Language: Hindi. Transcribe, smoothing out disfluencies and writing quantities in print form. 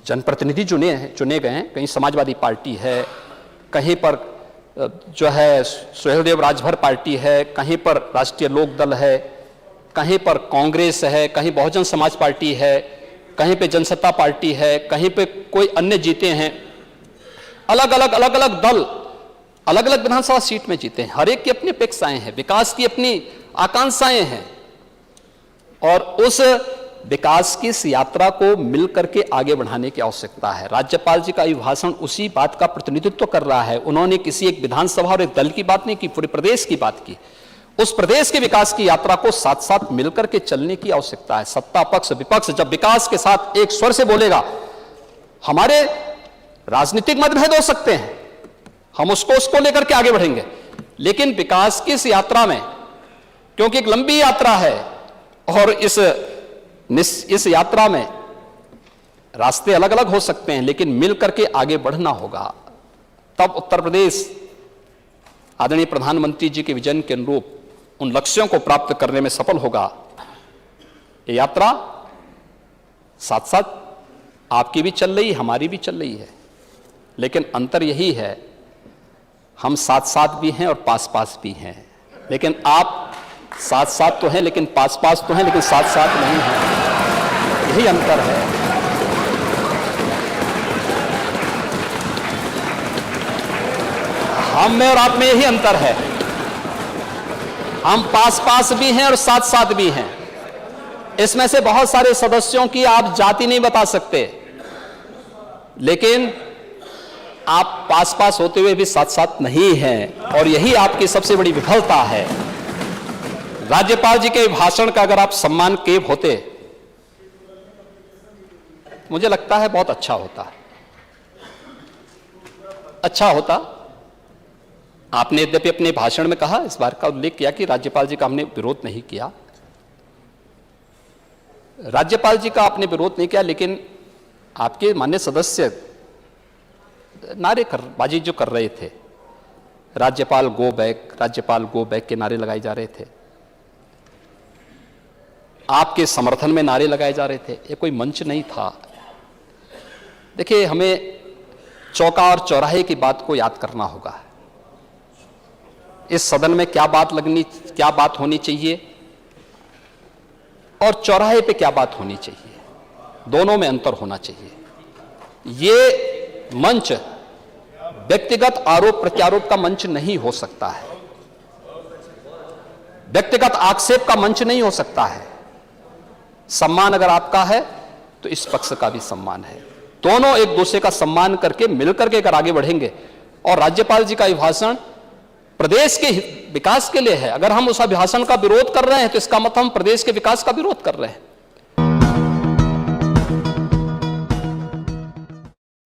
जनप्रतिनिधि चुने गए हैं, कहीं समाजवादी पार्टी है, कहीं पर जो है सुहेलदेव राजभर पार्टी है, कहीं पर राष्ट्रीय लोक दल है, कहीं पर कांग्रेस है, कहीं बहुजन समाज पार्टी है, कहीं पे जनसत्ता पार्टी है, कहीं पे कोई अन्य जीते हैं। अलग अलग दल अलग अलग विधानसभा सीट में जीते हैं। हर एक की अपनी अपेक्षाएं हैं, विकास की अपनी आकांक्षाएं हैं, और उस विकास की इस यात्रा को मिलकर के आगे बढ़ाने की आवश्यकता है। राज्यपाल जी का अभिभाषण उसी बात का प्रतिनिधित्व कर रहा है। उन्होंने किसी एक विधानसभा और एक दल की बात नहीं की, पूरे प्रदेश की बात की। उस प्रदेश के विकास की यात्रा को साथ साथ मिलकर के चलने की आवश्यकता है। सत्ता पक्ष विपक्ष जब विकास के साथ एक स्वर से बोलेगा, हमारे राजनीतिक मतभेद हो सकते हैं, हम उसको लेकर के आगे बढ़ेंगे, लेकिन विकास की इस यात्रा में, क्योंकि एक लंबी यात्रा है और इस यात्रा में रास्ते अलग अलग हो सकते हैं, लेकिन मिलकर के आगे बढ़ना होगा। तब उत्तर प्रदेश आदरणीय प्रधानमंत्री जी के विजन के अनुरूप उन लक्ष्यों को प्राप्त करने में सफल होगा। ये यात्रा साथ साथ आपकी भी चल रही, हमारी भी चल रही है, लेकिन अंतर यही है, हम साथ साथ भी हैं और पास पास भी हैं। लेकिन आप साथ साथ तो हैं, लेकिन पास पास तो हैं, लेकिन साथ साथ नहीं हैं। यही अंतर है। हम में और आप में यही अंतर है। हम पास पास भी हैं और साथ साथ भी हैं। इसमें से बहुत सारे सदस्यों की आप जाति नहीं बता सकते, लेकिन आप पास पास होते हुए भी साथ साथ नहीं हैं, और यही आपकी सबसे बड़ी विफलता है। राज्यपाल जी के भाषण का अगर आप सम्मान किए होते, मुझे लगता है बहुत अच्छा होता। आपने यद्यपि अपने भाषण में कहा, इस बार का उल्लेख किया कि राज्यपाल जी का हमने विरोध नहीं किया। राज्यपाल जी का आपने विरोध नहीं किया, लेकिन आपके माननीय सदस्य नारेबाजी जो कर रहे थे, राज्यपाल गो बैक के नारे लगाए जा रहे थे, आपके समर्थन में नारे लगाए जा रहे थे। ये कोई मंच नहीं था। देखिए, हमें चौका और चौराहे की बात को याद करना होगा। इस सदन में क्या बात होनी चाहिए और चौराहे पे क्या बात होनी चाहिए, दोनों में अंतर होना चाहिए। ये मंच व्यक्तिगत आरोप प्रत्यारोप का मंच नहीं हो सकता है, व्यक्तिगत आक्षेप का मंच नहीं हो सकता है। सम्मान अगर आपका है तो इस पक्ष का भी सम्मान है। दोनों एक दूसरे का सम्मान करके मिलकर के अगर आगे बढ़ेंगे, और राज्यपाल जी का अभिभाषण प्रदेश के विकास के लिए है। अगर हम उस अभिभाषण का विरोध कर रहे हैं तो इसका मतलब हम प्रदेश के विकास का विरोध कर रहे हैं।